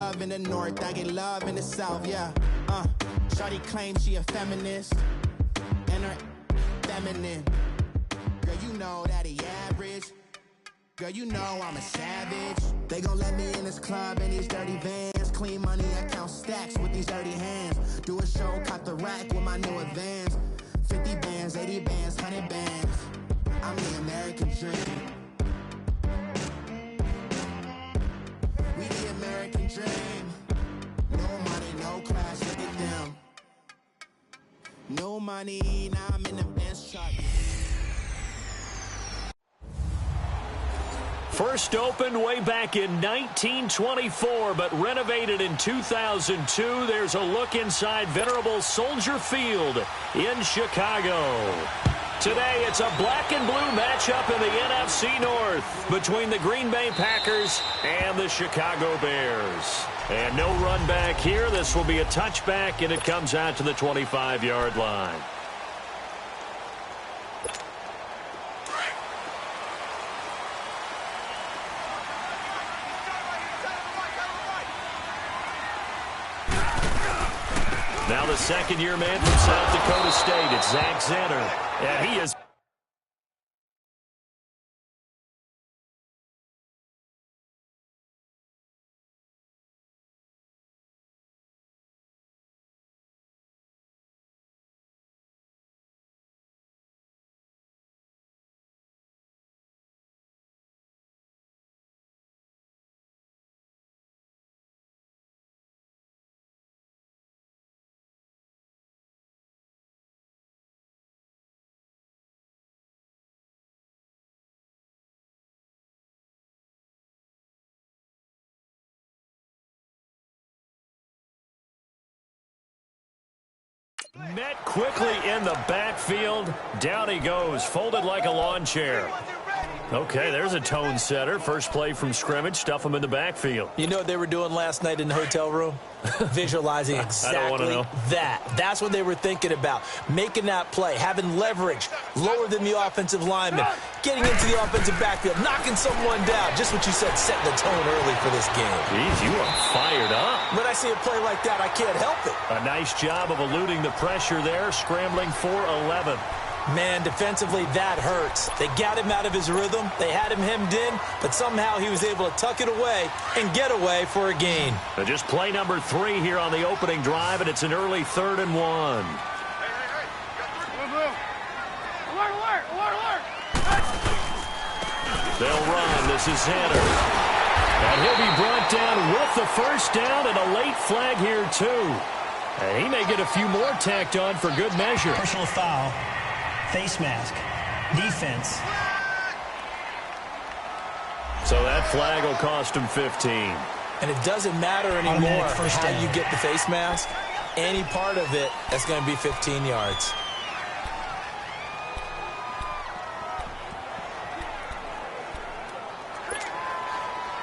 Love in the north, I get love in the south, yeah. Shawty claims she a feminist, and her feminine. Girl, you know that he average. Girl, you know I'm a savage. They gon' let me in this club in these dirty vans. Clean money, I count stacks with these dirty hands. Do a show, caught the rack with my new advance. 50 bands, 80 bands, 100 bands. I'm the American dream. We the American dream. No money, no class, look at them. No money, now I'm in the Benz truck. First opened way back in 1924, but renovated in 2002. There's a look inside venerable Soldier Field in Chicago. Today, it's a black and blue matchup in the NFC North between the Green Bay Packers and the Chicago Bears. And no run back here. This will be a touchback, and it comes out to the 25-yard line. Now the second-year man from South Dakota State, it's Zach Zenner. And he is... Met quickly in the backfield. Down he goes, folded like a lawn chair. Okay, there's a tone setter. First play from scrimmage, stuff him in the backfield. You know what they were doing last night in the hotel room? Visualizing exactly that. That's what they were thinking about. Making that play, having leverage, lower than the offensive lineman, getting into the offensive backfield, knocking someone down. Just what you said, setting the tone early for this game. Jeez, you are fired up. When I see a play like that, I can't help it. A nice job of eluding the pressure there, scrambling for 11. Man, defensively, that hurts. They got him out of his rhythm. They had him hemmed in, but somehow he was able to tuck it away and get away for a gain. Just play number 3 here on the opening drive, and it's an early 3rd and 1. They'll run. This is Xander. And he'll be brought down with the first down and a late flag here, too. And he may get a few more tacked on for good measure. Personal foul. Face mask. Defense. So that flag will cost him 15. And it doesn't matter anymore how you get the face mask. Any part of it, that's going to be 15 yards.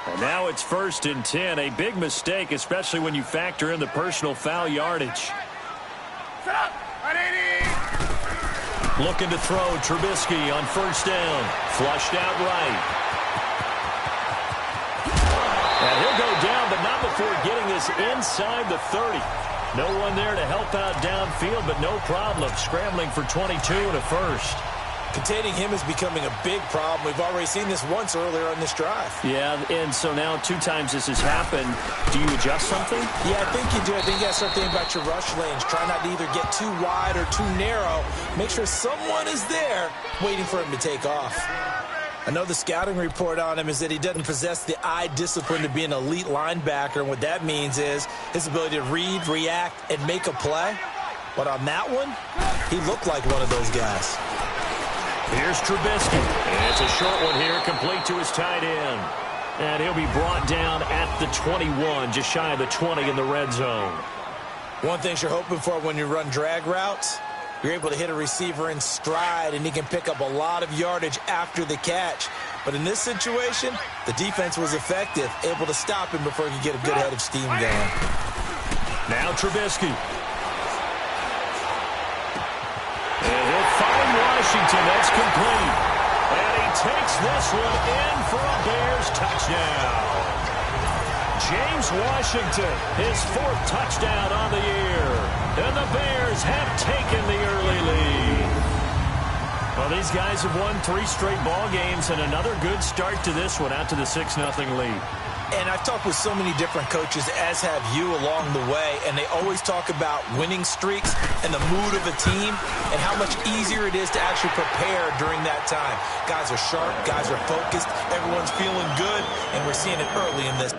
And now it's 1st and 10. A big mistake, especially when you factor in the personal foul yardage. Looking to throw, Trubisky on first down. Flushed out right. And he'll go down, but not before getting this inside the 30. No one there to help out downfield, but no problem. Scrambling for 22 and a first. Containing him is becoming a big problem. We've already seen this once earlier on this drive. Yeah, and so now 2 times this has happened. Do you adjust something? Yeah, I think you do. I think you got to start thinking about your rush lanes. Try not to either get too wide or too narrow. Make sure someone is there waiting for him to take off. I know the scouting report on him is that he doesn't possess the eye discipline to be an elite linebacker, and what that means is his ability to read, react, and make a play. But on that one, he looked like one of those guys. Here's Trubisky. And it's a short one here, complete to his tight end. And he'll be brought down at the 21, just shy of the 20 in the red zone. One thing you're hoping for when you run drag routes, you're able to hit a receiver in stride, and he can pick up a lot of yardage after the catch. But in this situation, the defense was effective, able to stop him before he could get a good head of steam going. Now Trubisky. And he'll find Washington. That's complete. And he takes this one in for a Bears touchdown. James Washington, his 4th touchdown on the year. And the Bears have taken the early lead. Well, these guys have won 3 straight ball games and another good start to this one out to the 6-0 lead. And I've talked with so many different coaches, as have you, along the way, and they always talk about winning streaks and the mood of a team and how much easier it is to actually prepare during that time. Guys are sharp, guys are focused, everyone's feeling good, and we're seeing it early in this.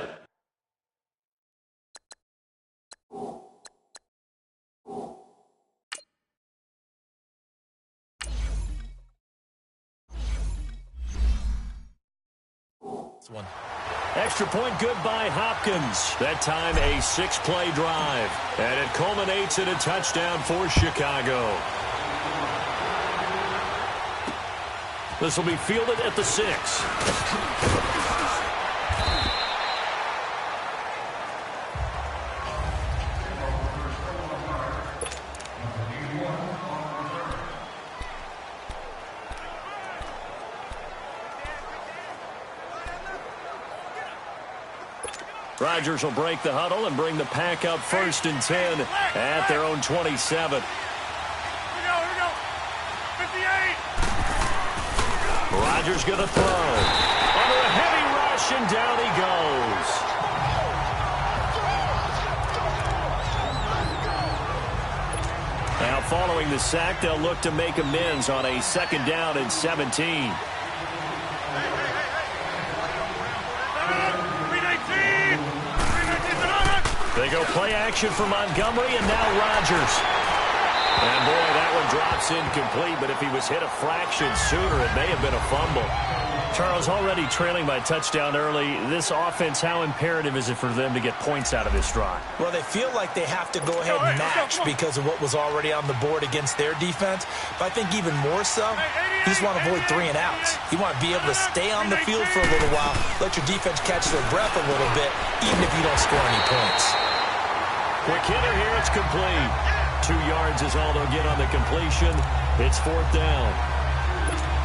One. Extra point good by Hopkins. That time a 6-play drive. And it culminates in a touchdown for Chicago. This will be fielded at the 6. Rodgers will break the huddle and bring the pack up 1st and 10 at their own 27. Here we go. 58. Rodgers going to throw. Under a heavy rush, and down he goes. Now following the sack, they'll look to make amends on a 2nd down and 17. They go play action for Montgomery, and now Rodgers. And boy, that one drops incomplete, but if he was hit a fraction sooner, it may have been a fumble. Charles, already trailing by touchdown early, this offense, how imperative is it for them to get points out of this drive? Well, they feel like they have to go ahead and match because of what was already on the board against their defense. But I think even more so, you just want to avoid 3 and outs. You want to be able to stay on the field for a little while, let your defense catch their breath a little bit, even if you don't score any points. Quick hitter here, it's complete. 2 yards is all they'll get on the completion. It's 4th down.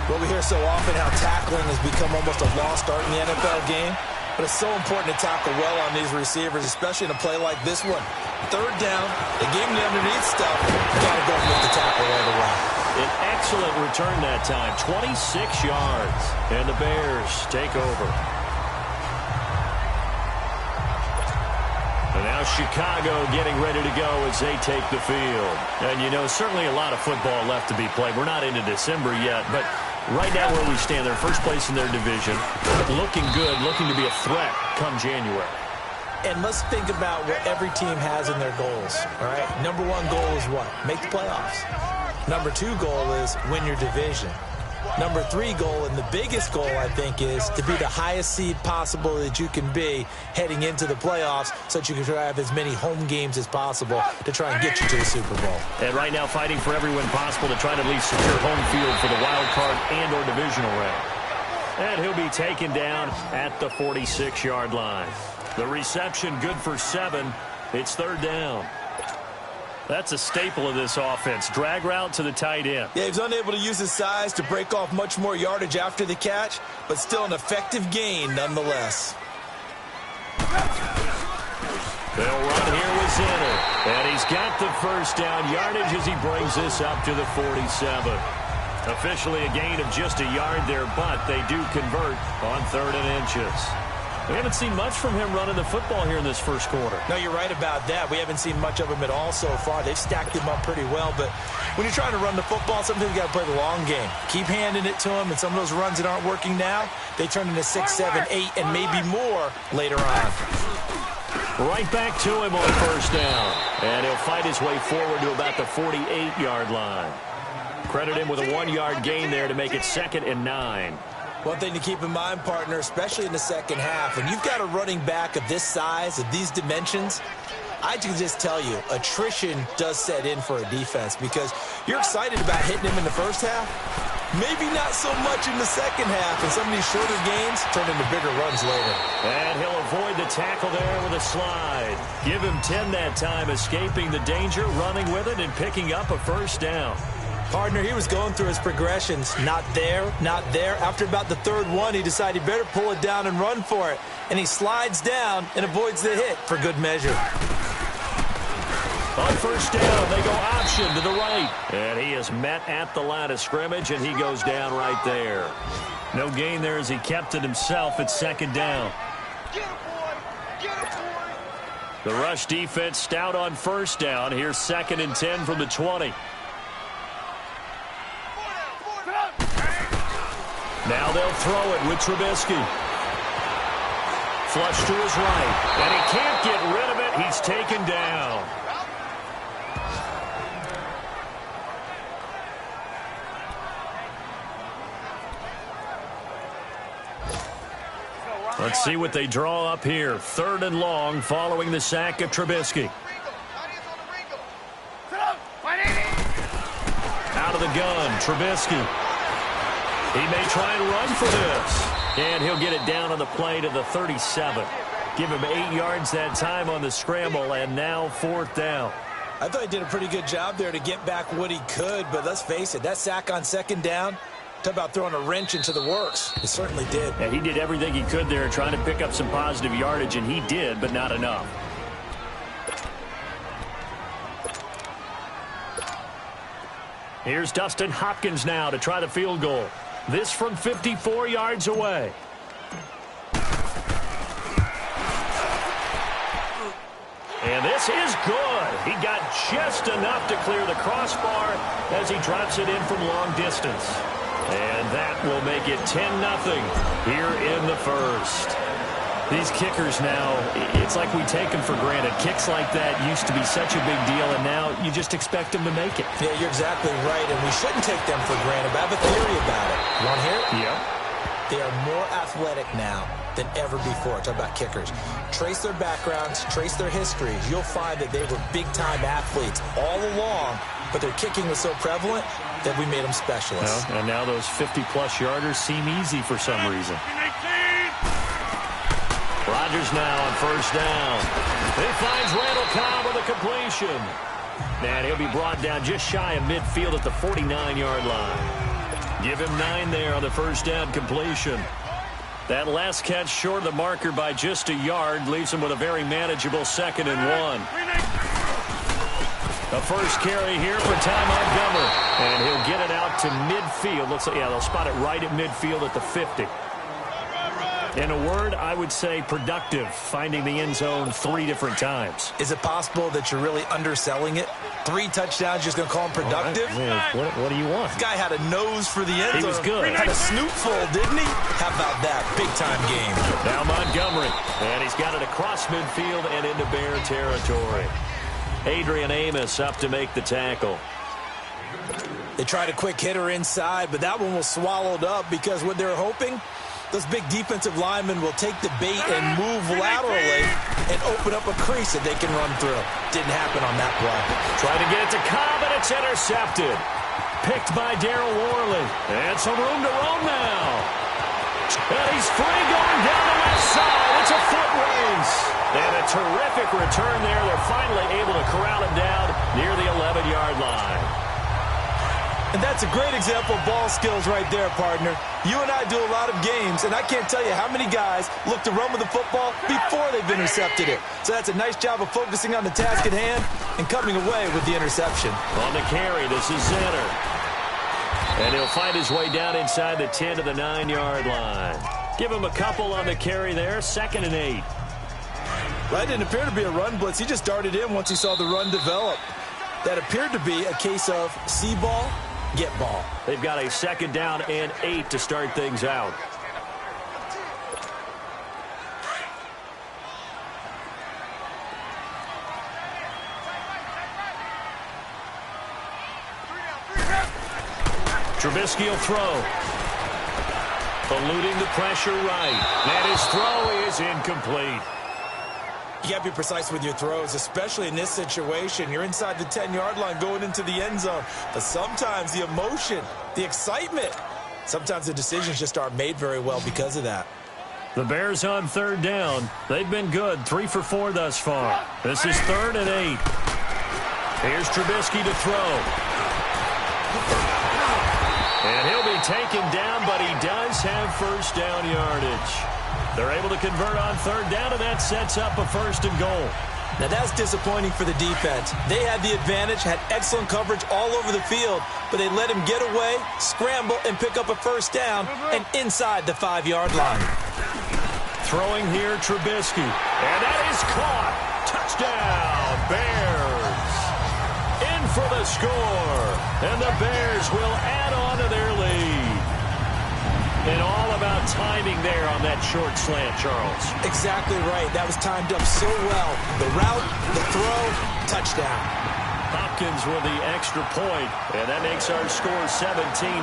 Well, we hear so often how tackling has become almost a lost art in the NFL game, but it's so important to tackle well on these receivers, especially in a play like this one. 3rd down, they gave him the underneath stuff. You got to go and make the tackle right away. An excellent return that time, 26 yards, and the Bears take over. And now Chicago getting ready to go as they take the field. And, you know, certainly a lot of football left to be played. We're not into December yet, but right now where we stand, they're 1st place in their division. Looking good, looking to be a threat come January. And let's think about what every team has in their goals, all right? Number 1 goal is what? Make the playoffs. Number 2 goal is win your division. Number 3 goal, and the biggest goal, I think, is to be the highest seed possible that you can be heading into the playoffs so that you can have as many home games as possible to try and get you to the Super Bowl. And right now fighting for every win possible to try to at least secure home field for the wild card and or divisional round. And he'll be taken down at the 46-yard line. The reception good for 7. It's 3rd down. That's a staple of this offense. Drag route to the tight end. Yeah, he's unable to use his size to break off much more yardage after the catch, but still an effective gain nonetheless. They'll run here with Zinner. And he's got the 1st down yardage as he brings this up to the 47. Officially a gain of just a yard there, but they do convert on 3rd and inches. We haven't seen much from him running the football here in this 1st quarter. No, you're right about that. We haven't seen much of him at all so far. They've stacked him up pretty well, but when you're trying to run the football, sometimes you got to play the long game. Keep handing it to him, and some of those runs that aren't working now, they turn into 6, 7, 8, and maybe more later on. Right back to him on 1st down, and he'll fight his way forward to about the 48-yard line. Credit him with a 1-yard gain there to make it 2nd and 9. One thing to keep in mind, partner, especially in the second half, when you've got a running back of this size, of these dimensions, I can just tell you, attrition does set in for a defense because you're excited about hitting him in the first half. Maybe not so much in the second half, and some of these shorter gains turn into bigger runs later. And he'll avoid the tackle there with a slide. Give him 10 that time, escaping the danger, running with it, and picking up a 1st down. Partner, he was going through his progressions. Not there, not there. After about the third one, he decided he better pull it down and run for it. And he slides down and avoids the hit for good measure. On first down, they go option to the right. And he is met at the line of scrimmage, and he goes down right there. No gain there as he kept it himself at second down. Get him, boy! Get him, boy! The rush defense stout on first down. Here's 2nd and 10 from the 20. Now they'll throw it with Trubisky. Flush to his right. And he can't get rid of it. He's taken down. Let's see what they draw up here. 3rd and long following the sack of Trubisky. Out of the gun, Trubisky. He may try and run for this. And he'll get it down on the play to the 37. Give him 8 yards that time on the scramble, and now 4th down. I thought he did a pretty good job there to get back what he could, but let's face it, that sack on 2nd down, talk about throwing a wrench into the works. It certainly did. Yeah, he did everything he could there trying to pick up some positive yardage, and he did, but not enough. Here's Dustin Hopkins now to try the field goal. This from 54 yards away. And this is good. He got just enough to clear the crossbar as he drops it in from long distance. And that will make it 10-0 here in the first. These kickers now, it's like we take them for granted. Kicks like that used to be such a big deal, and now you just expect them to make it. Yeah, you're exactly right, and we shouldn't take them for granted. But I have a theory about it. You want to hear it? Yep. They are more athletic now than ever before. Talk about kickers. Trace their backgrounds, trace their histories. You'll find that they were big-time athletes all along, but their kicking was so prevalent that we made them specialists. Well, and now those 50-plus yarders seem easy for some reason. Rodgers now on first down. He finds Randall Cobb with a completion. And he'll be brought down just shy of midfield at the 49-yard line. Give him 9 there on the first down completion. That last catch short of the marker by just a yard leaves him with a very manageable 2nd and 1. The first carry here for Ty Montgomery. And he'll get it out to midfield. Looks like, yeah, they'll spot it right at midfield at the 50. In a word, I would say productive, finding the end zone 3 different times. Is it possible that you're really underselling it? 3 touchdowns, just going to call him productive? Right. What do you want? This guy had a nose for the end zone. He was good. Had a snootful, didn't he? How about that? Big-time game. Now Montgomery. And he's got it across midfield and into Bear territory. Adrian Amos up to make the tackle. They tried a quick hitter inside, but that one was swallowed up because what they're hoping, those big defensive linemen will take the bait and move laterally and open up a crease that they can run through. Didn't happen on that play. Trying to get it to Cobb, and it's intercepted. Picked by Darryl Worley. And some room to roam now. And he's free going down the left side. It's a foot race. And a terrific return there. They're finally able to corral him down near the 11-yard line. And that's a great example of ball skills right there, partner. You and I do a lot of games, and I can't tell you how many guys look to run with the football before they've intercepted it. So that's a nice job of focusing on the task at hand and coming away with the interception. On the carry, this is Center. And he'll find his way down inside the 10 to the 9-yard line. Give him a couple on the carry there, 2nd and 8. Well, that didn't appear to be a run blitz. He just darted in once he saw the run develop. That appeared to be a case of see ball, get ball. They've got a 2nd down and 8 to start things out. Trubisky will throw. Eluding the pressure right. And his throw is incomplete. You got to be precise with your throws, especially in this situation. You're inside the 10-yard line going into the end zone. But sometimes the emotion, the excitement, sometimes the decisions just aren't made very well because of that. The Bears on 3rd down. They've been good, 3 for 4 thus far. This is 3rd and 8. Here's Trubisky to throw. And he'll be taken down, but he does have first down yardage. They're able to convert on third down, and that sets up a 1st and goal. Now, that's disappointing for the defense. They had the advantage, had excellent coverage all over the field, but they let him get away, scramble, and pick up a first down, and inside the 5-yard line. Throwing here, Trubisky. And that is caught. Touchdown, Bears. In for the score. And the Bears will add on to their lead. And all about timing there on that short slant, Charles. Exactly right. That was timed up so well. The route, the throw, touchdown. Hopkins with the extra point, and that makes our score 17-0.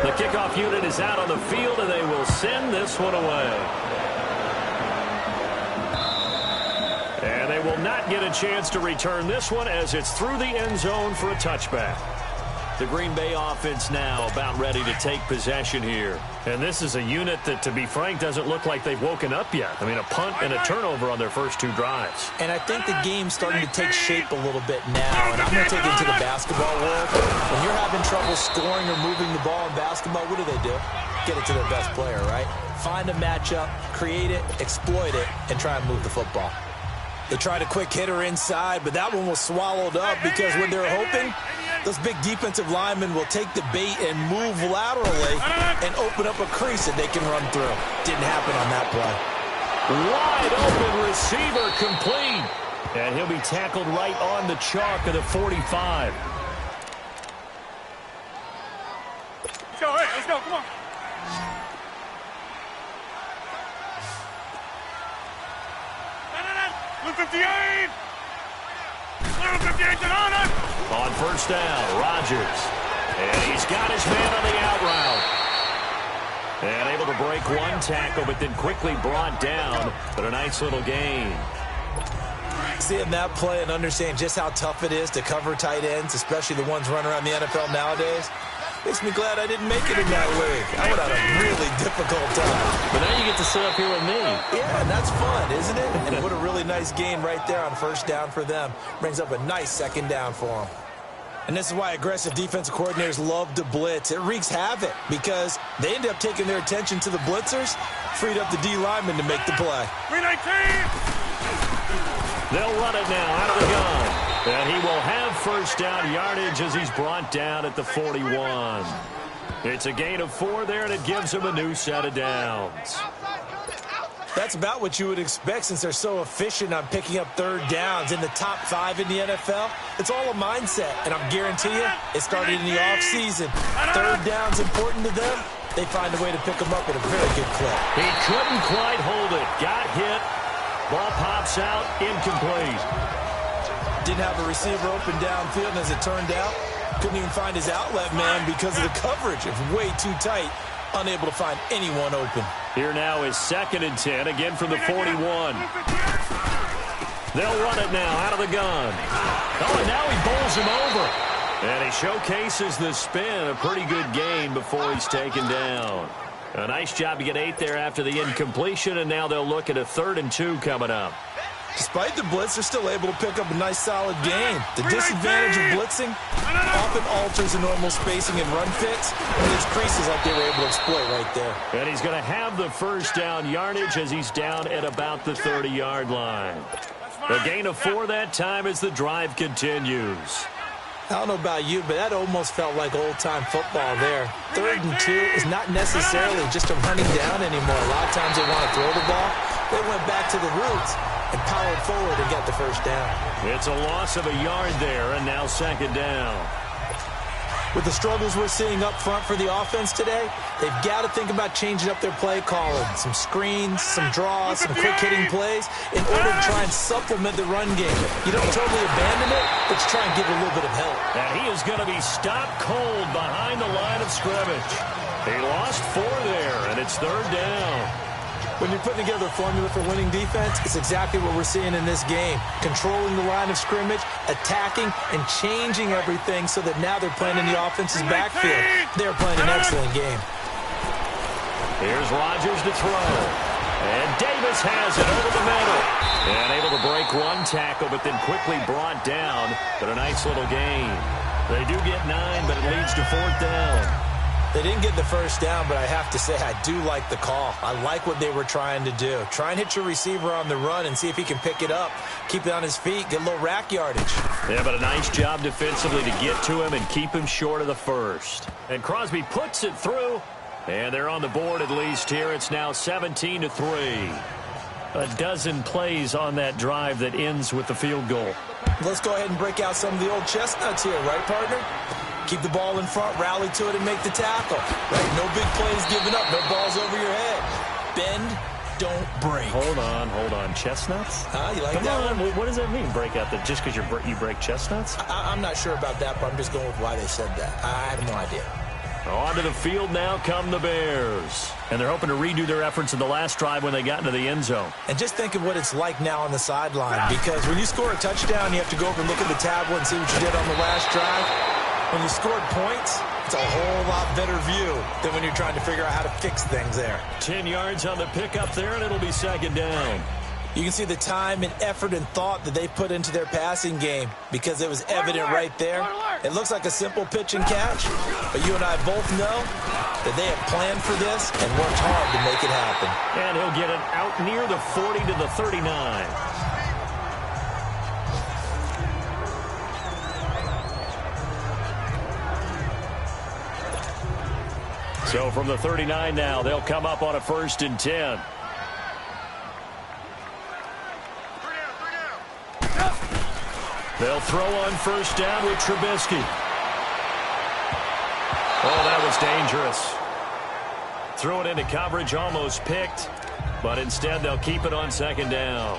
The kickoff unit is out on the field, and they will send this one away. And they will not get a chance to return this one as it's through the end zone for a touchback. The Green Bay offense now about ready to take possession here. And this is a unit that, to be frank, doesn't look like they've woken up yet. I mean, a punt and a turnover on their first 2 drives. And I think the game's starting to take shape a little bit now. And I'm going to take it into the basketball world. When you're having trouble scoring or moving the ball in basketball, what do? Get it to their best player, right? Find a matchup, create it, exploit it, and try and move the football. They tried a quick hitter inside, but that one was swallowed up because when they're hoping, those big defensive linemen will take the bait and move laterally and open up a crease that they can run through. Didn't happen on that play. Wide open receiver complete. And he'll be tackled right on the chalk of the 45. Let's go, hey, let's go, come on. Blue 58! Blue 58 on it! On first down, Rodgers. And he's got his man on the out route. And able to break one tackle, but then quickly brought down. But a nice little gain. Seeing that play and understanding just how tough it is to cover tight ends, especially the ones running around the NFL nowadays, makes me glad I didn't make it in that league. I would have a really difficult time. But now you get to sit up here with me. Yeah, and that's fun, isn't it? And what a really nice gain right there on first down for them. Brings up a nice 2nd down for them. And this is why aggressive defensive coordinators love to blitz. It wreaks havoc because they end up taking their attention to the blitzers, freed up the D lineman to make the play. 319! They'll run it now out of the gun. And he will have first down yardage as he's brought down at the 41. It's a gain of 4 there, and it gives him a new set of downs. That's about what you would expect since they're so efficient on picking up 3rd downs in the top 5 in the NFL. It's all a mindset, and I'm guarantee you it started in the offseason. 3rd down's important to them. They find a way to pick them up at a very good clip. He couldn't quite hold it. Got hit. Ball pops out. Incomplete. Didn't have a receiver open downfield, and as it turned out, couldn't even find his outlet man because of the coverage. It was way too tight. Unable to find anyone open. Here now is 2nd and 10, again from the 41. They'll run it now out of the gun. Oh, and now he bowls him over. And he showcases the spin. A pretty good gain before he's taken down. A nice job to get 8 there after the incompletion, and now they'll look at a 3rd and 2 coming up. Despite the blitz, they're still able to pick up a nice, solid gain. The disadvantage of blitzing often alters the normal spacing and run fits, and it's creases like they were able to exploit right there. And he's going to have the first down yardage as he's down at about the 30-yard line. A gain of 4 that time as the drive continues. I don't know about you, but that almost felt like old-time football there. 3rd and 2 is not necessarily just a running down anymore. A lot of times they want to throw the ball. They went back to the roots and powered forward and got the first down. It's a loss of a yard there, and now 2nd down. With the struggles we're seeing up front for the offense today, they've got to think about changing up their play calling. Some screens, some draws, some quick-hitting plays in order to try and supplement the run game. You don't totally abandon it, but you try and give it a little bit of help. And he is going to be stopped cold behind the line of scrimmage. He lost 4 there, and it's 3rd down. When you're putting together a formula for winning defense, it's exactly what we're seeing in this game. Controlling the line of scrimmage, attacking, and changing everything so that now they're playing in the offense's backfield. They're playing an excellent game. Here's Rodgers to throw. And Davis Lewis has it over the middle. And able to break one tackle, but then quickly brought down. But a nice little gain. They do get 9, but it leads to 4th down. They didn't get the first down, but I have to say I do like the call. I like what they were trying to do. Try and hit your receiver on the run and see if he can pick it up. Keep it on his feet, get a little rack yardage. Yeah, but a nice job defensively to get to him and keep him short of the first. And Crosby puts it through, and they're on the board at least here. It's now 17-3. A dozen plays on that drive that ends with the field goal. Let's go ahead and break out some of the old chestnuts here, right, partner? Keep the ball in front, rally to it, and make the tackle. Right, no big plays given up, no balls over your head. Bend, don't break. Hold on. Chestnuts? You like Come that on. one? What does that mean, break out? Just because you break chestnuts? I'm not sure about that, but I'm just going with why they said that. I have no idea. Onto the field now come the Bears. And they're hoping to redo their efforts in the last drive when they got into the end zone. And just think of what it's like now on the sideline, because when you score a touchdown, you have to go over and look at the tablet and see what you did on the last drive. When you scored points, it's a whole lot better view than when you're trying to figure out how to fix things there. 10 yards on the pickup there, and it'll be 2nd down. You can see the time and effort and thought that they put into their passing game because it was evident right there. It looks like a simple pitch and catch, but you and I both know that they have planned for this and worked hard to make it happen. And he'll get it out near the 40 to the 39. So from the 39 now, they'll come up on a 1st and 10. They'll throw on 1st down with Trubisky. Oh, that was dangerous. Threw it into coverage, almost picked, but instead they'll keep it on 2nd down.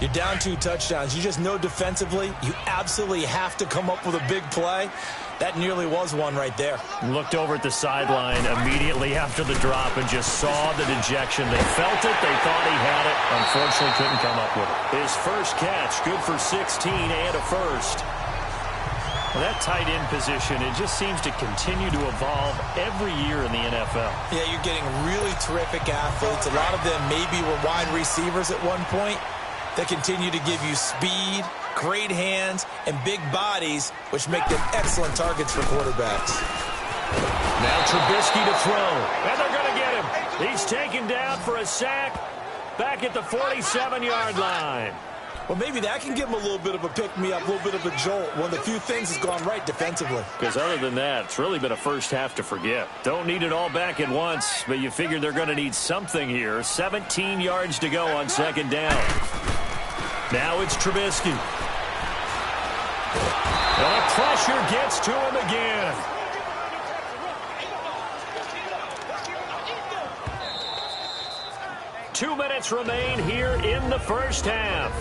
You're down 2 touchdowns. You just know defensively you absolutely have to come up with a big play. That nearly was one right there. Looked over at the sideline immediately after the drop and just saw the dejection. They felt it. They thought he had it. Unfortunately, couldn't come up with it. His first catch, good for 16 and a first. Well, that tight end position, it just seems to continue to evolve every year in the NFL. Yeah, you're getting really terrific athletes. A lot of them maybe were wide receivers at one point. They continue to give you speed, great hands, and big bodies, which make them excellent targets for quarterbacks. Now Trubisky to throw, and they're going to get him. He's taken down for a sack back at the 47-yard line. Well, maybe that can give him a little bit of a pick-me-up, a little bit of a jolt. One of the few things has gone right defensively. Because other than that, it's really been a first half to forget. Don't need it all back at once, but you figure they're going to need something here. 17 yards to go on 2nd down. Now it's Trubisky. And the pressure gets to him again. Two minutes remain here in the first half.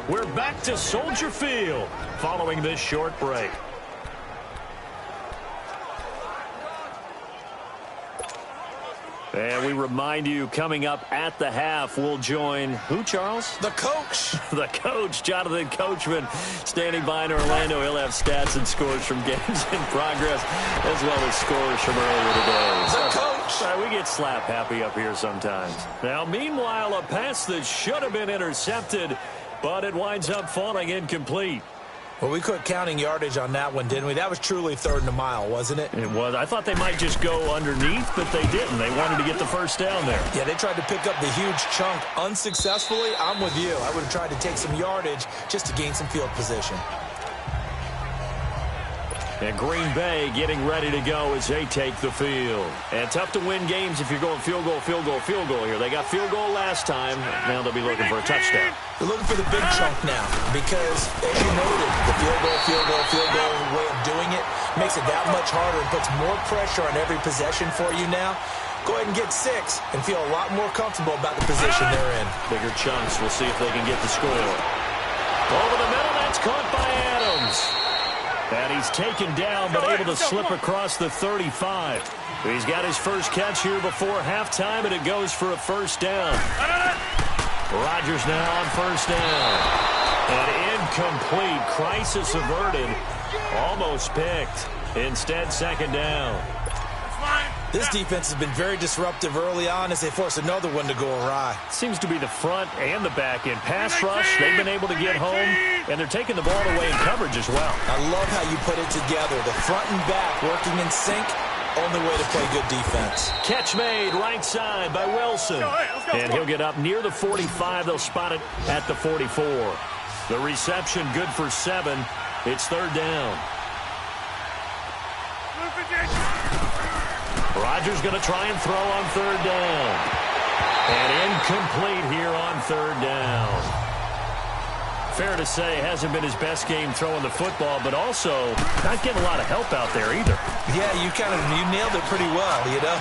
We're back to Soldier Field following this short break. And we remind you, coming up at the half, we'll join who, Charles? The coach. The coach, Jonathan Coachman, standing by in Orlando. He'll have stats and scores from games in progress, as well as scores from earlier today. The coach. We get slap happy up here sometimes. Now, meanwhile, a pass that should have been intercepted, but it winds up falling incomplete. Well, we quit counting yardage on that one, didn't we? That was truly 3rd and a mile, wasn't it? It was. I thought they might just go underneath, but they didn't. They wanted to get the first down there. Yeah, they tried to pick up the huge chunk unsuccessfully. I'm with you. I would have tried to take some yardage just to gain some field position. And Green Bay getting ready to go as they take the field. And tough to win games if you're going field goal here. They got field goal last time. Now they'll be looking for a touchdown. They're looking for the big chunk now because, as you noted, the field goal way of doing it makes it that much harder and puts more pressure on every possession for you now. Go ahead and get 6 and feel a lot more comfortable about the position they're in. Bigger chunks. We'll see if they can get the score. Over the middle, that's caught by Adams. And he's taken down, but able to slip across the 35. He's got his first catch here before halftime, and it goes for a first down. Rodgers now on first down. And incomplete. Crisis averted. Almost picked. Instead, 2nd down. This defense has been very disruptive early on as they force another one to go awry. Seems to be the front and the back end. Pass rush, they've been able to get home, and they're taking the ball away in coverage as well. I love how you put it together. The front and back working in sync. Only way to play good defense. Catch made right side by Wilson. And he'll get up near the 45. They'll spot it at the 44. The reception good for 7. It's third down. Rodgers going to try and throw on third down. And incomplete here on third down. Fair to say, hasn't been his best game throwing the football, but also not getting a lot of help out there either. Yeah, you nailed it pretty well, you know.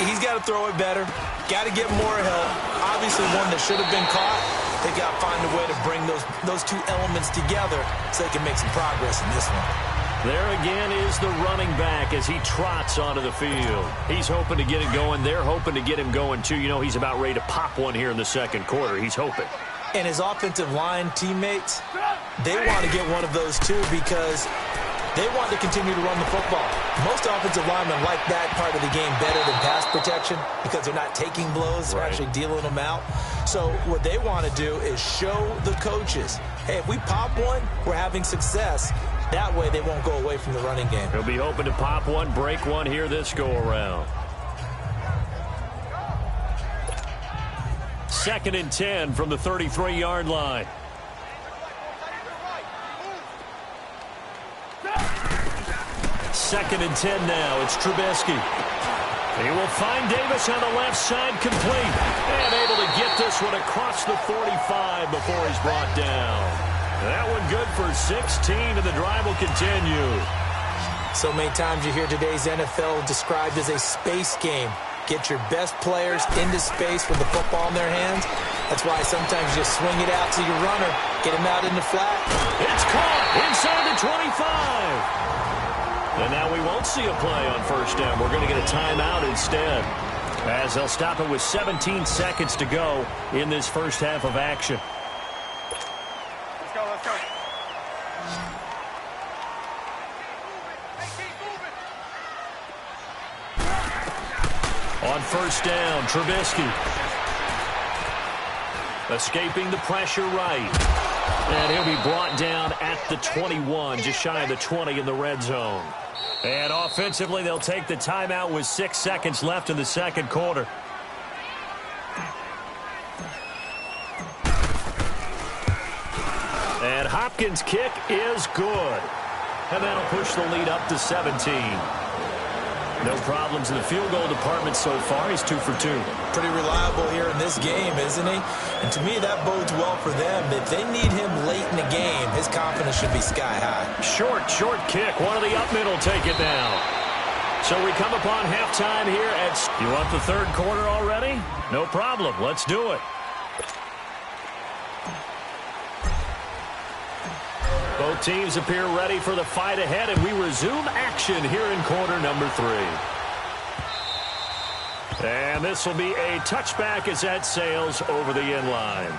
He's got to throw it better. Got to get more help. Obviously one that should have been caught. They got to find a way to bring those two elements together so they can make some progress in this one. There again is the running back as he trots onto the field. He's hoping to get it going. They're hoping to get him going, too. You know, he's about ready to pop one here in the second quarter. He's hoping. And his offensive line teammates, they want to get one of those, too, because they want to continue to run the football. Most offensive linemen like that part of the game better than pass protection because they're not taking blows. They're actually dealing them out. So what they want to do is show the coaches, hey, if we pop one, we're having success. That way they won't go away from the running game. He'll be hoping to pop one, break one here this go-around. 2nd and 10 from the 33-yard line. Second and 10 now. It's Trubisky. He will find Davis on the left side, complete. And able to get this one across the 45 before he's brought down. That one good for 16, and the drive will continue. So many times you hear today's NFL described as a space game. Get your best players into space with the football in their hands. That's why sometimes you just swing it out to your runner, get him out in the flat. It's caught inside the 25. And now we won't see a play on first down. We're going to get a timeout instead, as they'll stop it with 17 seconds to go in this first half of action. Let's go, let's go. On first down, Trubisky. Escaping the pressure right. And he'll be brought down at the 21, just shy of the 20 in the red zone. And offensively, they'll take the timeout with 6 seconds left in the second quarter. And Hopkins' kick is good. And that'll push the lead up to 17. No problems in the field goal department so far. He's 2 for 2. Pretty reliable here in this game, isn't he? And to me, that bodes well for them. If they need him late in the game, his confidence should be sky high. Short kick. One of the up mid will take it now. So we come upon halftime here at... You want the third quarter already? No problem. Let's do it. Both teams appear ready for the fight ahead, and we resume action here in quarter number 3. And this will be a touchback as that sails over the end line.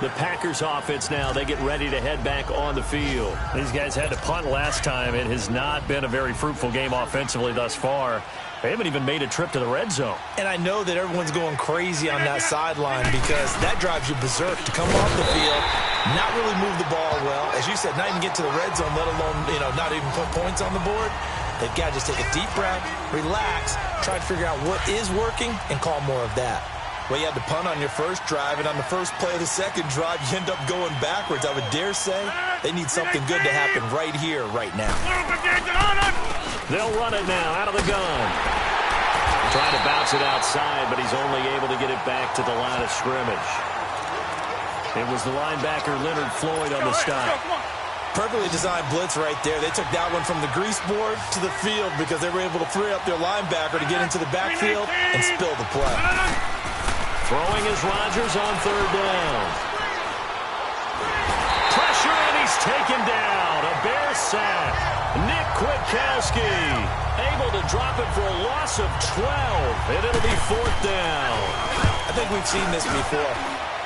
The Packers offense now, they get ready to head back on the field. These guys had to punt last time. It has not been a very fruitful game offensively thus far. They haven't even made a trip to the red zone. And I know that everyone's going crazy on that sideline because that drives you berserk to come off the field, not really move the ball well. As you said, not even get to the red zone, let alone, not even put points on the board. They've got to just take a deep breath, relax, try to figure out what is working, and call more of that. Well, you had to punt on your first drive, and on the first play of the second drive, you end up going backwards. I would dare say they need something good to happen right here, right now. They'll run it now out of the gun. Trying to bounce it outside, but he's only able to get it back to the line of scrimmage. It was the linebacker Leonard Floyd on the stop. Perfectly designed blitz right there. They took that one from the grease board to the field because they were able to free up their linebacker to get into the backfield and spill the play. Throwing is Rodgers on third down. Pressure, and he's taken down. A Bear sack. Nick Kwiatkowski able to drop it for a loss of 12, and it'll be fourth down. I think we've seen this before.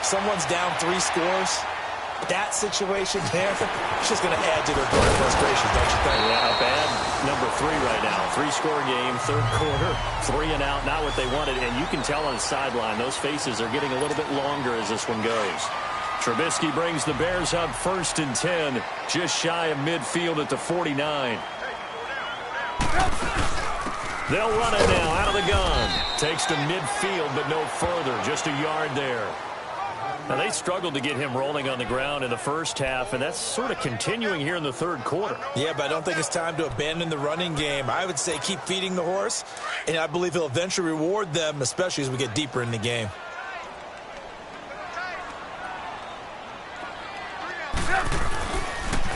Someone's down 3 scores. that situation there, it's just going to add to their growing frustrations, don't you think? Yeah, bad number 3 right now. 3-score game, third quarter, 3 and out, not what they wanted. And you can tell on the sideline, those faces are getting a little bit longer as this one goes. Trubisky brings the Bears up 1st and 10, just shy of midfield at the 49. They'll run it now out of the gun. Takes to midfield, but no further, just a yard there. Now, they struggled to get him rolling on the ground in the first half, and that's sort of continuing here in the third quarter. Yeah, but I don't think it's time to abandon the running game. I would say keep feeding the horse, and I believe he'll eventually reward them, especially as we get deeper in the game.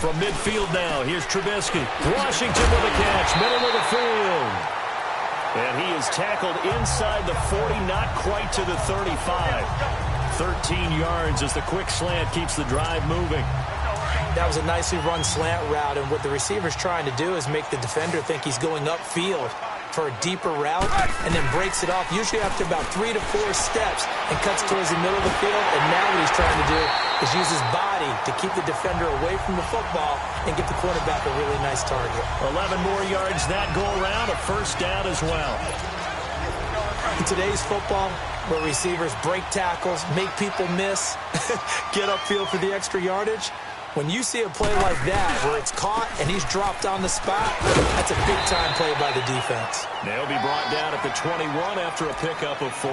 From midfield now, here's Trubisky. Washington with a catch, middle of the field. And he is tackled inside the 40, not quite to the 35. 13 yards as the quick slant keeps the drive moving. That was a nicely run slant route, and what the receiver's trying to do is make the defender think he's going upfield for a deeper route, and then breaks it off, usually after about 3 to 4 steps, and cuts towards the middle of the field. And now what he's trying to do is use his body to keep the defender away from the football and get the quarterback a really nice target. 11 more yards that go around, a first down as well. In today's football, where receivers break tackles, make people miss, get upfield for the extra yardage, when you see a play like that where it's caught and he's dropped on the spot, that's a big-time play by the defense. They'll be brought down at the 21 after a pickup of 4.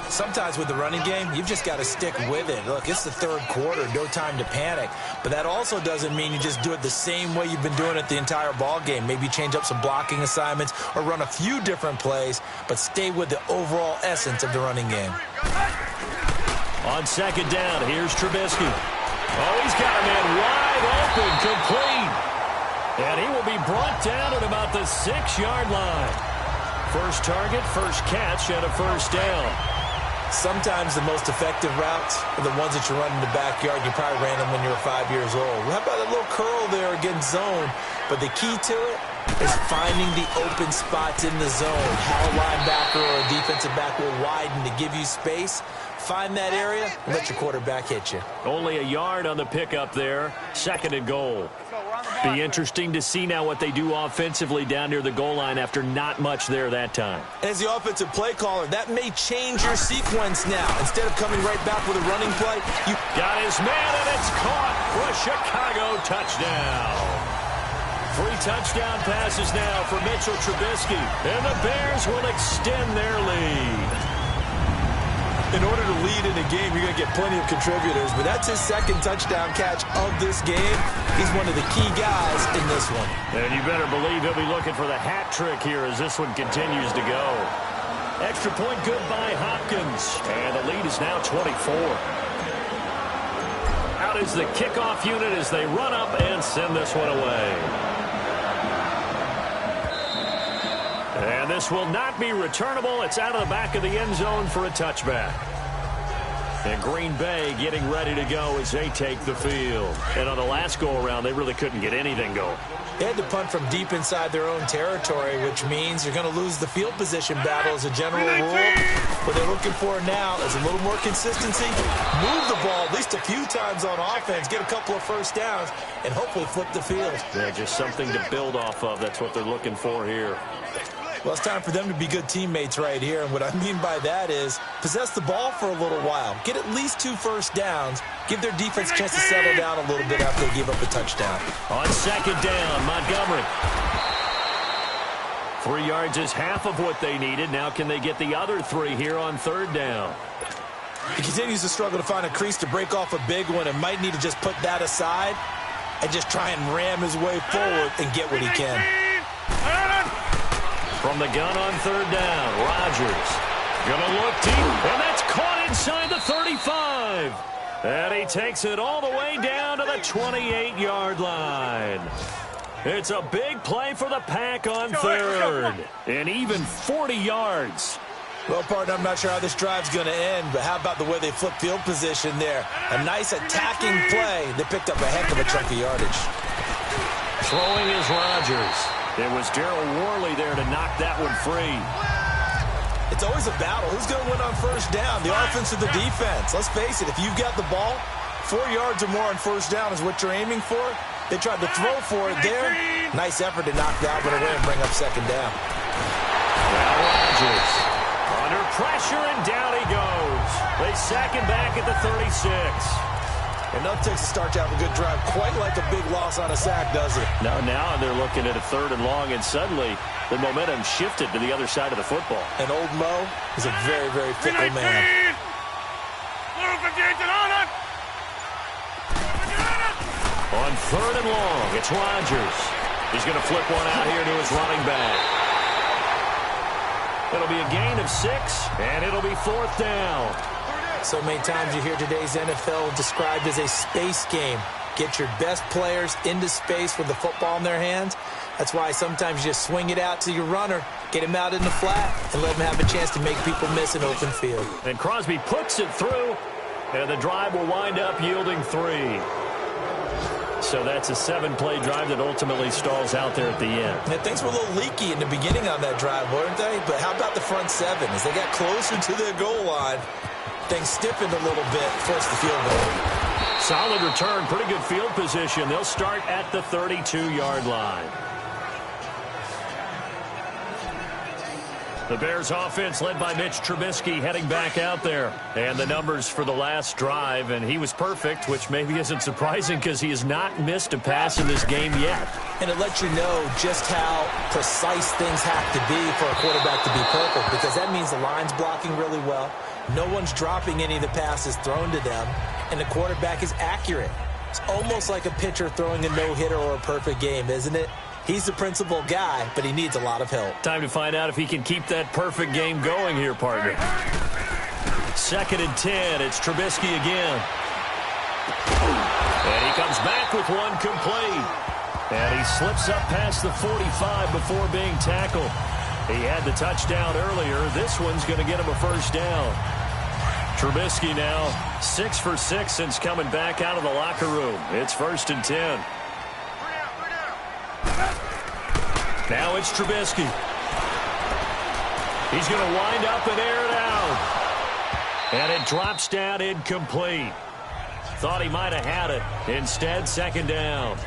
Sometimes with the running game, you've just got to stick with it. Look, it's the third quarter, no time to panic. But that also doesn't mean you just do it the same way you've been doing it the entire ball game. Maybe change up some blocking assignments or run a few different plays, but stay with the overall essence of the running game. On second down, here's Trubisky. Oh, he's got a man wide open, complete. And he will be brought down at about the 6-yard line. First target, first catch, and a first down. Sometimes the most effective routes are the ones that you run in the backyard. You probably ran them when you were 5 years old. How about that little curl there against zone? But the key to it is finding the open spots in the zone. How a linebacker or a defensive back will widen to give you space. Find that area and let your quarterback hit you. Only a yard on the pickup there. 2nd and goal. Be interesting to see now what they do offensively down near the goal line after not much there that time. As the offensive play caller, that may change your sequence now. Instead of coming right back with a running play, you got his man, and it's caught for a Chicago touchdown. 3 touchdown passes now for Mitchell Trubisky, and the Bears will extend their lead. In order to lead in a game, you're going to get plenty of contributors, but that's his 2nd touchdown catch of this game. He's one of the key guys in this one. And you better believe he'll be looking for the hat trick here as this one continues to go. Extra point good by Hopkins, and the lead is now 24. Out is the kickoff unit as they run up and send this one away. And this will not be returnable. It's out of the back of the end zone for a touchback. And Green Bay getting ready to go as they take the field. And on the last go-around, they really couldn't get anything going. They had to punt from deep inside their own territory, which means you're going to lose the field position battle as a general rule. What they're looking for now is a little more consistency. Move the ball at least a few times on offense, get a couple of first downs, and hopefully flip the field. Yeah, just something to build off of. That's what they're looking for here. Well, it's time for them to be good teammates right here. And what I mean by that is possess the ball for a little while. Get at least 2 first downs. Give their defense a chance to settle down a little bit after they give up a touchdown. On second down, Montgomery. 3 yards is half of what they needed. Now can they get the other 3 here on third down? He continues to struggle to find a crease to break off a big one and might need to just put that aside and just try and ram his way forward and get what he can. From the gun on third down, Rodgers gonna look deep, and that's caught inside the 35. And he takes it all the way down to the 28-yard line. It's a big play for the Pack on third, and even 40 yards. Well, partner, I'm not sure how this drive's going to end, but how about the way they flip field position there? A nice attacking play. They picked up a heck of a chunk of yardage. Throwing is Rodgers. It was Darryl Worley there to knock that one free. It's always a battle. Who's going to win on first down? The offense or the defense? Let's face it, if you've got the ball, 4 yards or more on first down is what you're aiming for. They tried to throw for it there. Nice effort to knock that one away and bring up second down. Now Rodgers under pressure, and down he goes. They sack him back at the 36. And that takes a start to have a good drive, quite like a big loss on a sack, does it? Now they're looking at a 3rd and long, and suddenly the momentum shifted to the other side of the football. And old Mo is a very, very fickle man. On 3rd and long, it's Rodgers. He's going to flip one out here to his running back. It'll be a gain of 6, and it'll be 4th down. So many times you hear today's NFL described as a space game. Get your best players into space with the football in their hands. That's why sometimes you just swing it out to your runner, get him out in the flat, and let him have a chance to make people miss an open field. And Crosby puts it through, and the drive will wind up yielding 3. So that's a 7-play drive that ultimately stalls out there at the end. And things were a little leaky in the beginning on that drive, weren't they? But how about the front 7? As they got closer to their goal line, things stiffened a little bit, forced the field goal. Solid return, pretty good field position. They'll start at the 32-yard line. The Bears offense led by Mitch Trubisky heading back out there. And the numbers for the last drive, and he was perfect, which maybe isn't surprising because he has not missed a pass in this game yet. And it lets you know just how precise things have to be for a quarterback to be perfect, because that means the line's blocking really well. No one's dropping any of the passes thrown to them, and the quarterback is accurate. It's almost like a pitcher throwing a no-hitter or a perfect game, isn't it? He's the principal guy, but he needs a lot of help. Time to find out if he can keep that perfect game going here, partner. 2nd and 10. It's Trubisky again. And he comes back with one complete. And he slips up past the 45 before being tackled. He had the touchdown earlier. This one's going to get him a first down. Trubisky now 6 for 6 since coming back out of the locker room. It's 1st and 10. Now it's Trubisky. He's going to wind up and air it out. And it drops down incomplete. Thought he might have had it. Instead, 2nd down.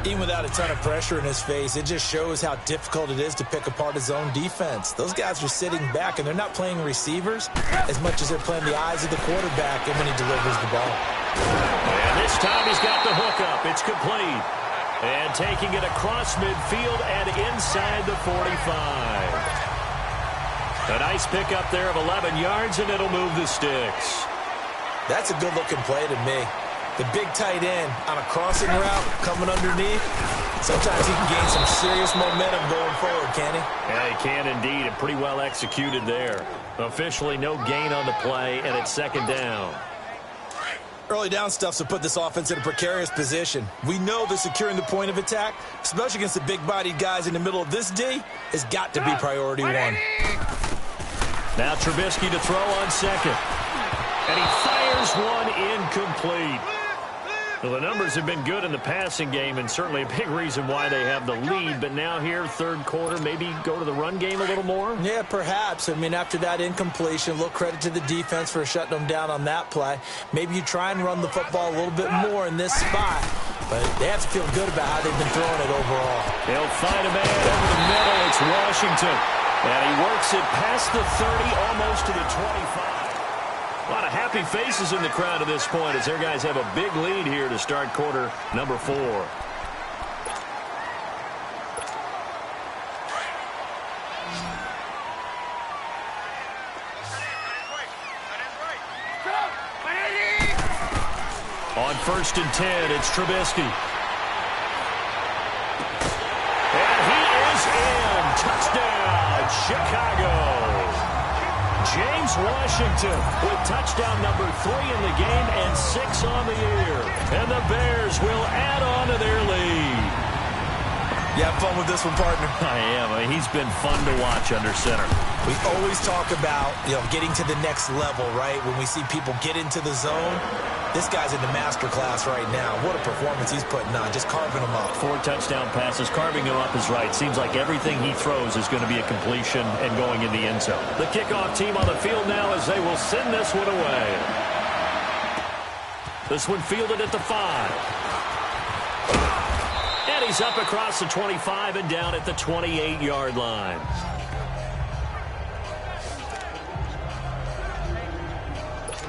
Even without a ton of pressure in his face, it just shows how difficult it is to pick apart his own defense. Those guys are sitting back, and they're not playing receivers as much as they're playing the eyes of the quarterback and when he delivers the ball. And this time he's got the hook up. It's complete. And taking it across midfield and inside the 45. A nice pickup there of 11 yards, and it'll move the sticks. That's a good-looking play to me. The big tight end on a crossing route coming underneath. Sometimes he can gain some serious momentum going forward, can he? Yeah, he can indeed, and pretty well executed there. Officially no gain on the play, and it's 2nd down. Early down stuff's to put this offense in a precarious position. We know that securing the point of attack, especially against the big-bodied guys in the middle of this D, has got to be priority 1. Now Trubisky to throw on 2nd. And he fires one incomplete. Well, the numbers have been good in the passing game, and certainly a big reason why they have the lead. But now here, 3rd quarter, maybe go to the run game a little more? Yeah, perhaps. I mean, after that incompletion, a little credit to the defense for shutting them down on that play. Maybe you try and run the football a little bit more in this spot. But they have to feel good about how they've been throwing it overall. They'll find a man over the middle. It's Washington. And he works it past the 30, almost to the 25. A lot of happy faces in the crowd at this point as their guys have a big lead here to start quarter number 4. On 1st and 10, it's Trubisky. And he is in. Touchdown, Chicago. James Washington with touchdown number 3 in the game and 6 on the year. And the Bears will add on to their lead. You have fun with this one, partner? I am. I mean, he's been fun to watch under center. We always talk about, getting to the next level, right? When we see people get into the zone, this guy's in the master class right now. What a performance he's putting on, just carving them up. 4 touchdown passes, carving him up is right. Seems like everything he throws is going to be a completion and going in the end zone. The kickoff team on the field now as they will send this one away. This one fielded at the 5. And he's up across the 25 and down at the 28-yard line.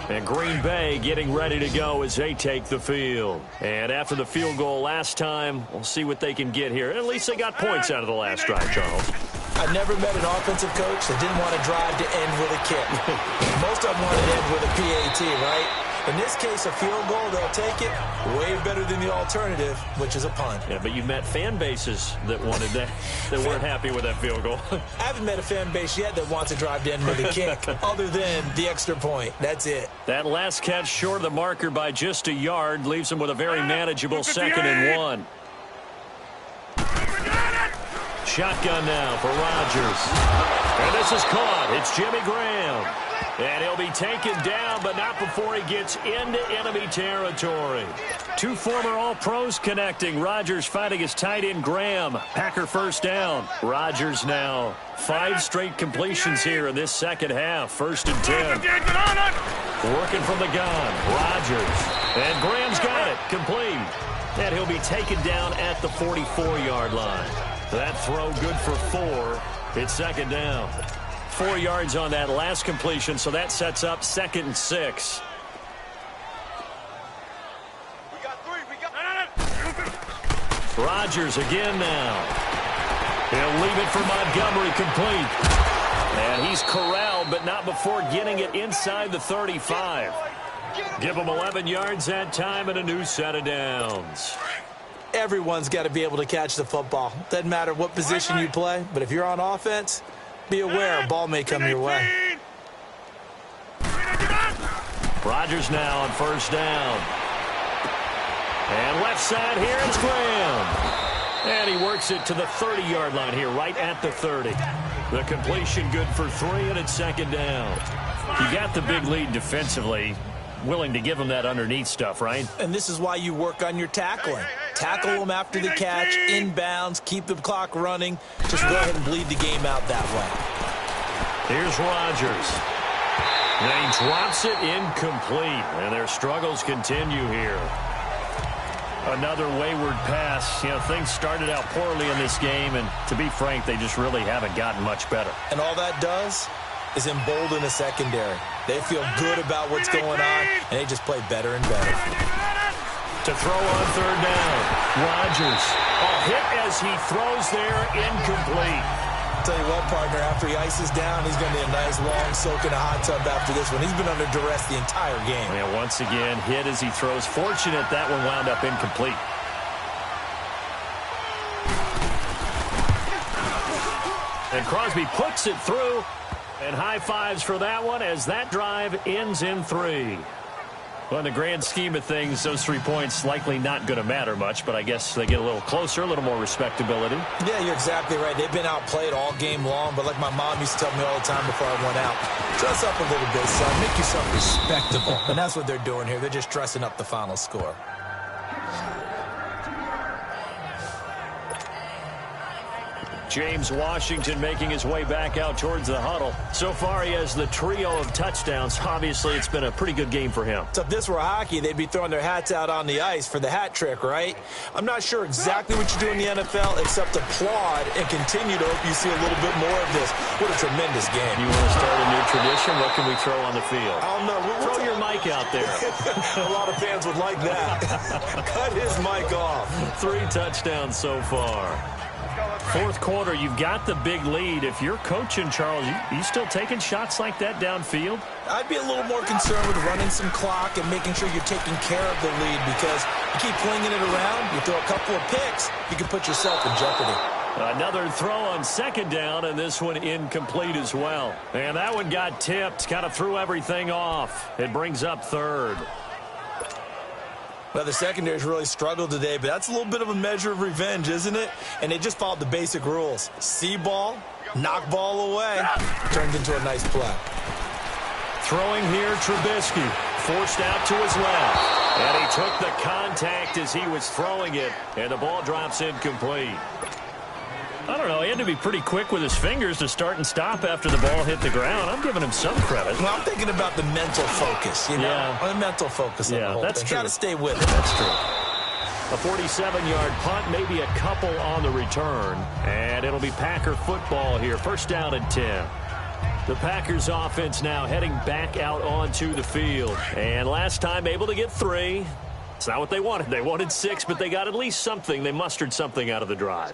And Green Bay getting ready to go as they take the field. And after the field goal last time, we'll see what they can get here. At least they got points out of the last drive, Charles. I never met an offensive coach that didn't want to drive to end with a kick. Most of them want to end with a PAT, right? In this case, a field goal, they'll take it. Way better than the alternative, which is a punt. Yeah, but you've met fan bases that wanted that, that weren't happy with that field goal. I haven't met a fan base yet that wants to drive to end with a kick, other than the extra point. That's it. That last catch short of the marker by just a yard leaves him with a very manageable 2nd and 1. Shotgun now for Rodgers. And this is caught. It's Jimmy Graham. And he'll be taken down, but not before he gets into enemy territory. Two former All-Pros connecting. Rodgers fighting his tight end Graham. Packer first down. Rodgers now 5 straight completions here in this second half. 1st and 10. Working from the gun. Rodgers. And Graham's got it. Complete. And he'll be taken down at the 44-yard line. That throw good for 4. It's 2nd down. 4 yards on that last completion, so that sets up 2nd and 6. We got 3. We got... Rodgers again now. He'll leave it for Montgomery, complete. And he's corralled, but not before getting it inside the 35. Give him 11 yards that time and a new set of downs. Everyone's got to be able to catch the football. Doesn't matter what position you play, but if you're on offense, be aware a ball may come your way. Rodgers now on 1st down. And left side here, it's Graham. And he works it to the 30-yard line here, right at the 30. The completion good for 3, and it's 2nd down. You got the big lead defensively. Willing to give him that underneath stuff, right? And this is why you work on your tackling. Tackle them after the catch, inbounds, keep the clock running. Just go ahead and bleed the game out that way. Here's Rodgers. And he drops it incomplete. And their struggles continue here. Another wayward pass. You know, things started out poorly in this game, and to be frank, they just really haven't gotten much better. And all that does is embolden the secondary. They feel good about what's going on, and they just play better and better. To throw on 3rd down. Rodgers. A hit as he throws there, incomplete. I'll tell you what, partner, after he ices down, he's going to be a nice long soak in a hot tub after this one. He's been under duress the entire game. And once again, hit as he throws. Fortunate that one wound up incomplete. And Crosby puts it through. And high fives for that one as that drive ends in 3. Well, in the grand scheme of things, those 3 points likely not going to matter much, but I guess they get a little closer, a little more respectability. Yeah, you're exactly right. They've been outplayed all game long, but like my mom used to tell me all the time before I went out, dress up a little bit, son. Make yourself respectable. And that's what they're doing here. They're just dressing up the final score. James Washington making his way back out towards the huddle. So far, he has the trio of touchdowns. Obviously, it's been a pretty good game for him. So if this were hockey, they'd be throwing their hats out on the ice for the hat trick, right? I'm not sure exactly what you do in the NFL except applaud and continue to hope you see a little bit more of this. What a tremendous game. You want to start a new tradition? What can we throw on the field? I don't know. Throw your mic out there. A lot of fans would like that. Cut his mic off. 3 touchdowns so far. 4th quarter, you've got the big lead. If you're coaching, Charles, you still taking shots like that downfield? I'd be a little more concerned with running some clock and making sure you're taking care of the lead, because you keep flinging it around, you throw a couple of picks, you can put yourself in jeopardy. Another throw on 2nd down, and this one incomplete as well. And that one got tipped, kind of threw everything off. It brings up 3rd. Well, the secondary's really struggled today, but that's a little bit of a measure of revenge, isn't it? And they just followed the basic rules. See ball, knock ball away. Turned into a nice play. Throwing here, Trubisky. Forced out to his left. And he took the contact as he was throwing it. And the ball drops incomplete. I don't know. He had to be pretty quick with his fingers to start and stop after the ball hit the ground. I'm giving him some credit. Well, I'm thinking about the mental focus, you know? Yeah. The mental focus on the whole that's thing. true. Got to stay with it. That's true. A 47-yard punt, maybe a couple on the return. And it'll be Packer football here. First down and 10. The Packers offense now heading back out onto the field. And last time able to get 3. It's not what they wanted. They wanted 6, but they got at least something. They mustered something out of the drive.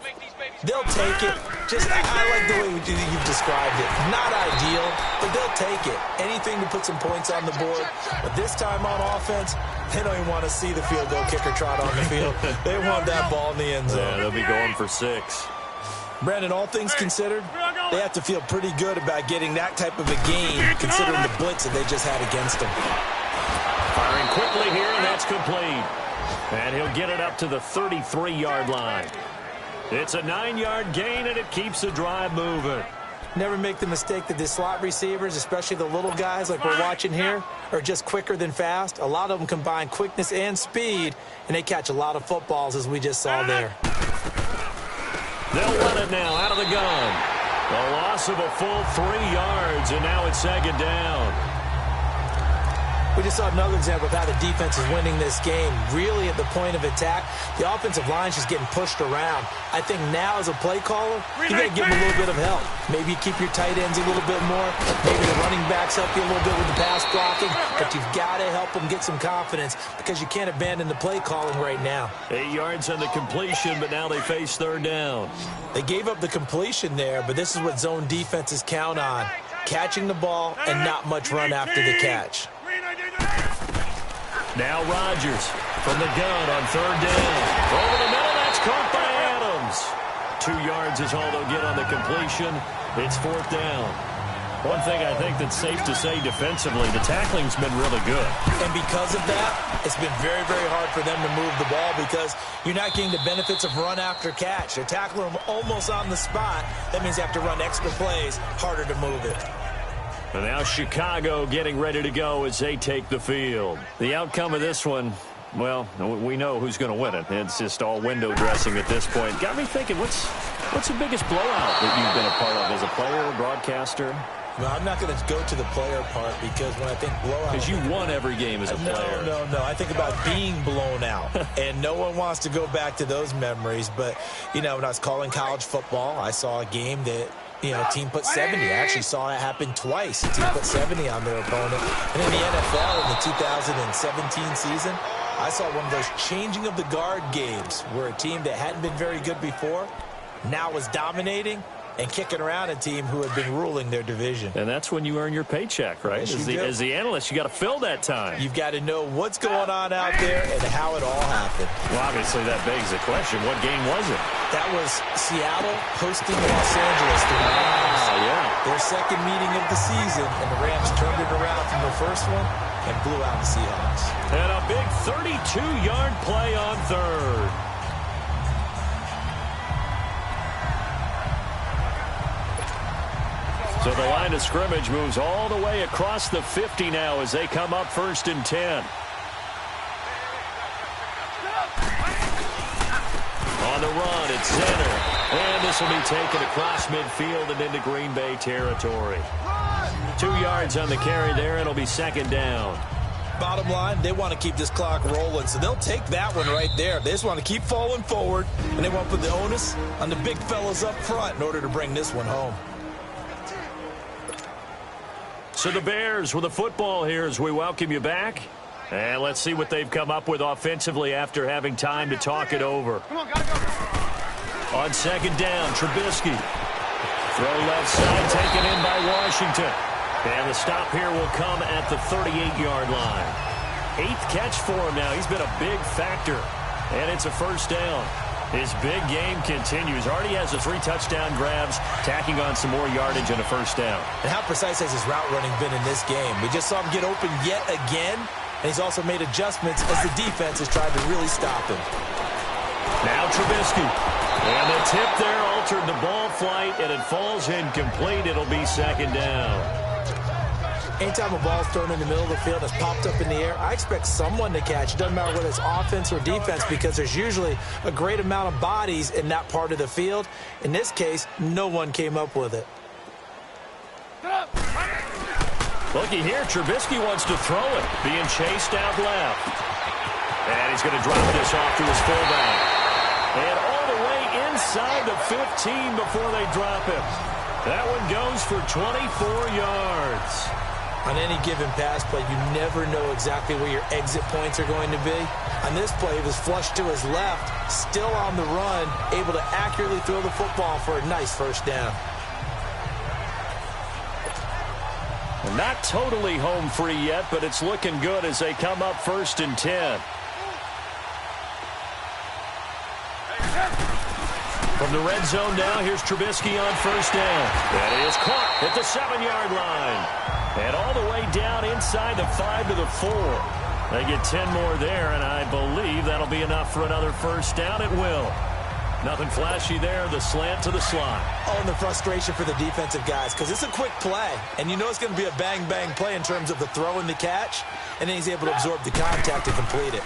They'll take it. I like the way you've described it. Not ideal, but they'll take it. Anything to put some points on the board. But this time on offense, they don't even want to see the field goal kicker trot on the field. They want that ball in the end zone. Yeah, they'll be going for 6. Brandon, all things considered, they have to feel pretty good about getting that type of a game, considering the blitz that they just had against them. Firing quickly here, and that's complete. And he'll get it up to the 33-yard line. It's a 9-yard gain, and it keeps the drive moving. Never make the mistake that the slot receivers, especially the little guys like we're watching here, are just quicker than fast. A lot of them combine quickness and speed, and they catch a lot of footballs, as we just saw there. They'll run it now out of the gun. A loss of a full 3 yards, and now it's second down. We just saw another example of how the defense is winning this game. Really at the point of attack, the offensive line's just getting pushed around. I think now as a play caller, you got to give them a little bit of help. Maybe you keep your tight ends a little bit more. Maybe the running backs help you a little bit with the pass blocking. But you've got to help them get some confidence because you can't abandon the play calling right now. 8 yards on the completion, but now they face third down. They gave up the completion there, but this is what zone defenses count on. Catching the ball and not much run after the catch. Now Rodgers from the gun on third down. Over the middle, that's caught by Adams. 2 yards is all they'll get on the completion. It's fourth down. One thing I think that's safe to say defensively, the tackling's been really good. And because of that, it's been very, very hard for them to move the ball because you're not getting the benefits of run after catch. They're tackling them almost on the spot. That means they have to run extra plays, harder to move it. And now Chicago getting ready to go as they take the field. The outcome of this one, well, we know who's going to win it. It's just all window dressing at this point. Got me thinking, what's the biggest blowout that you've been a part of as a player or broadcaster? Well, I'm not going to go to the player part because when I think blowout... Because you won every game as a player. No. I think about being blown out. And no one wants to go back to those memories. But, you know, when I was calling college football, I saw a game that... You know, a team put 70. I actually saw that happen twice. A team put 70 on their opponent. And in the NFL, in the 2017 season, I saw one of those changing of the guard games where a team that hadn't been very good before now was dominating and kicking around a team who had been ruling their division. And that's when you earn your paycheck, right? Yes, as the analyst, you got to fill that time. You've got to know what's going on out there and how it all happened. Well, obviously, that begs the question, what game was it? That was Seattle hosting Los Angeles. Their second meeting of the season, and the Rams turned it around from the first one and blew out the Seahawks. And a big 32-yard play on third. So the line of scrimmage moves all the way across the 50 now as they come up first and 10. On the run, it's center. And this will be taken across midfield and into Green Bay territory. 2 yards on the carry there. It'll be second down. Bottom line, they want to keep this clock rolling, so they'll take that one right there. They just want to keep falling forward, and they want to put the onus on the big fellas up front in order to bring this one home. So the Bears with the football here as we welcome you back. And let's see what they've come up with offensively after having time to talk it over. Come on, gotta go. On second down, Trubisky. Throw left side, taken in by Washington. And the stop here will come at the 38-yard line. 8th catch for him now. He's been a big factor. And it's a first down. His big game continues. Already has the 3 touchdown grabs, tacking on some more yardage and a first down. And how precise has his route running been in this game? We just saw him get open yet again, and he's also made adjustments as the defense has tried to really stop him. Now Trubisky. And the tip there altered the ball flight, and it falls incomplete. It'll be second down. Anytime a ball's thrown in the middle of the field that's popped up in the air, I expect someone to catch. It doesn't matter whether it's offense or defense because there's usually a great amount of bodies in that part of the field. In this case, no one came up with it. Looky here, Trubisky wants to throw it, being chased out left. And he's going to drop this off to his fullback. And all the way inside the 15 before they drop him. That one goes for 24 yards. On any given pass play, you never know exactly where your exit points are going to be. On this play, he was flushed to his left, still on the run, able to accurately throw the football for a nice first down. Not totally home free yet, but it's looking good as they come up 1st and 10. From the red zone now, here's Trubisky on 1st down. That is caught at the 7-yard line. And all the way down inside the 5 to the 4. They get 10 more there, and I believe that'll be enough for another 1st down. It will. Nothing flashy there, the slant to the slot. Oh, and the frustration for the defensive guys, because it's a quick play, and you know it's going to be a bang-bang play in terms of the throw and the catch, and then he's able to absorb the contact to complete it.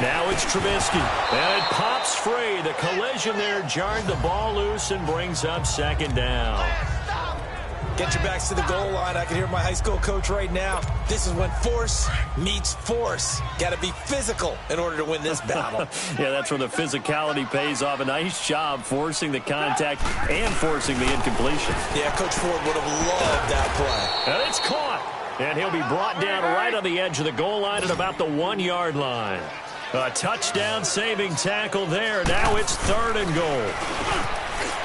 Now it's Trubisky, and it pops free. The collision there jarred the ball loose and brings up 2nd down. Get your backs to the goal line. I can hear my high school coach right now. This is when force meets force. Got to be physical in order to win this battle. Yeah, that's where the physicality pays off. A nice job forcing the contact and forcing the incompletion. Yeah, Coach Ford would have loved that play. And it's caught. And he'll be brought down right on the edge of the goal line at about the 1-yard line. A touchdown saving tackle there. Now it's 3rd and goal.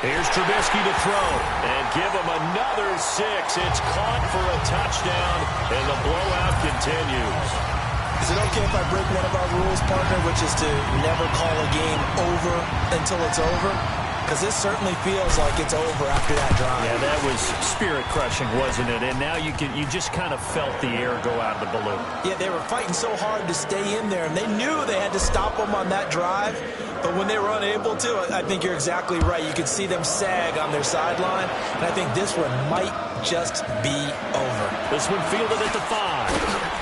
Here's Trubisky to throw and give him another 6. It's caught for a touchdown, and the blowout continues. Is it okay if I break one of our rules, partner, which is to never call a game over until it's over? Because this certainly feels like it's over after that drive. Yeah, that was spirit-crushing, wasn't it? And now you just kind of felt the air go out of the balloon. Yeah, they were fighting so hard to stay in there, and they knew they had to stop them on that drive. But when they were unable to, I think you're exactly right. You could see them sag on their sideline, and I think this one might just be over. This one fielded at the 5.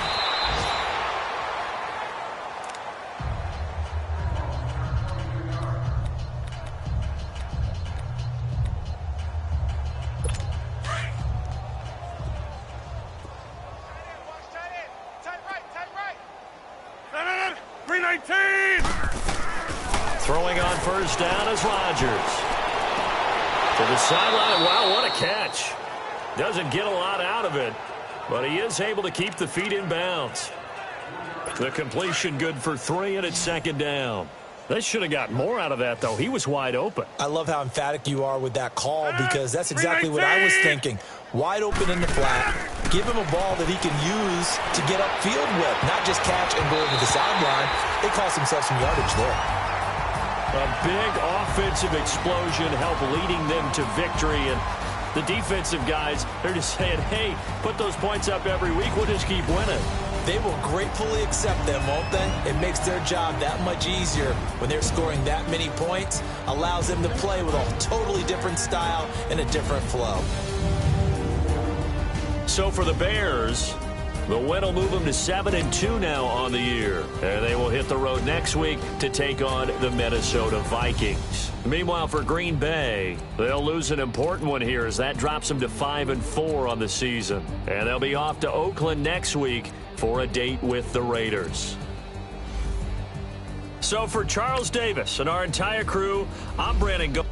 Throwing on 1st down is Rodgers. To the sideline. Wow, what a catch. Doesn't get a lot out of it, but he is able to keep the feet in bounds. The completion good for 3, and it's 2nd down. They should have got more out of that, though. He was wide open. I love how emphatic you are with that call because that's exactly what I was thinking. Wide open in the flat. Give him a ball that he can use to get upfield with, not just catch and go over the sideline. They cost themselves some yardage there. A big offensive explosion helped leading them to victory. And the defensive guys, they're just saying, hey, put those points up every week. We'll just keep winning. They will gratefully accept them, won't they? It makes their job that much easier when they're scoring that many points. Allows them to play with a totally different style and a different flow. So for the Bears, the win will move them to 7-2 now on the year. And they will hit the road next week to take on the Minnesota Vikings. Meanwhile, for Green Bay, they'll lose an important one here as that drops them to 5-4 on the season. And they'll be off to Oakland next week for a date with the Raiders. So for Charles Davis and our entire crew, I'm Brandon Go.